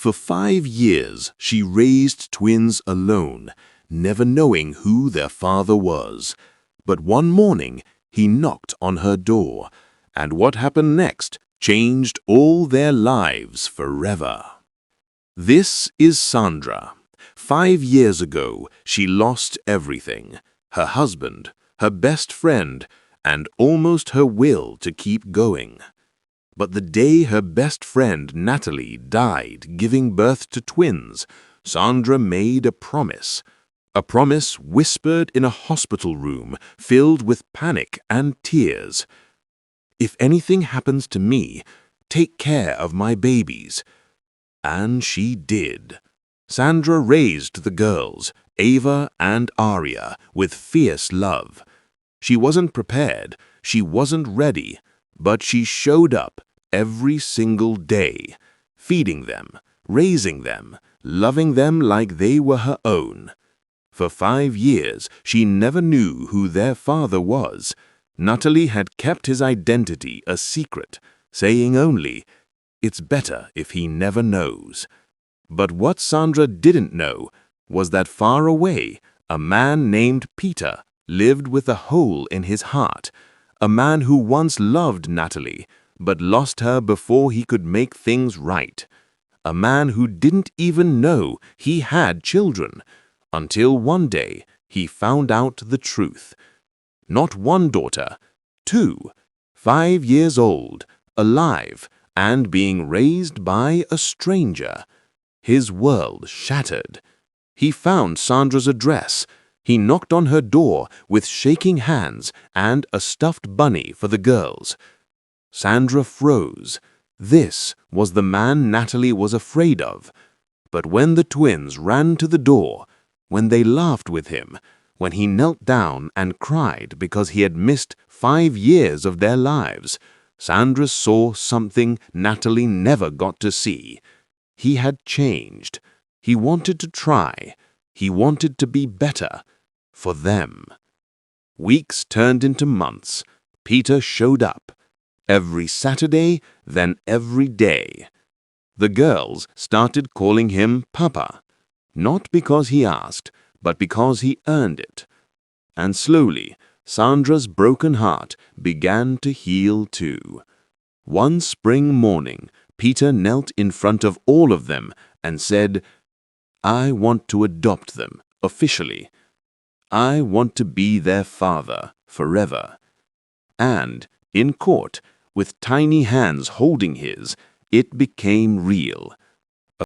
For 5 years, she raised twins alone, never knowing who their father was. But one morning, he knocked on her door, and what happened next changed all their lives forever. This is Sandra. 5 years ago, she lost everything: her husband, her best friend, and almost her will to keep going. But the day her best friend Natalie died giving birth to twins, Sandra made a promise whispered in a hospital room filled with panic and tears. "If anything happens to me, take care of my babies." And she did. Sandra raised the girls, Ava and Aria, with fierce love. She wasn't prepared, she wasn't ready, but she showed up every single day, feeding them, raising them, loving them like they were her own. For 5 years, she never knew who their father was. Natalie had kept his identity a secret, saying only, "It's better if he never knows." But what Sandra didn't know was that far away, a man named Peter lived with a hole in his heart, a man who once loved Natalie, but lost her before he could make things right, a man who didn't even know he had children, until one day he found out the truth. Not one daughter, 2, 5 years old, alive, and being raised by a stranger. His world shattered. He found Sandra's address. He knocked on her door with shaking hands and a stuffed bunny for the girls. Sandra froze. This was the man Natalie was afraid of. But when the twins ran to the door, when they laughed with him, when he knelt down and cried because he had missed 5 years of their lives, Sandra saw something Natalie never got to see. He had changed. He wanted to try. He wanted to be better. For them. Weeks turned into months. Peter showed up. Every Saturday, then every day. The girls started calling him Papa. Not because he asked, but because he earned it. And slowly, Sandra's broken heart began to heal too. One spring morning, Peter knelt in front of all of them and said, "I want to adopt them, officially. I want to be their father forever." And, in court, with tiny hands holding his, it became real.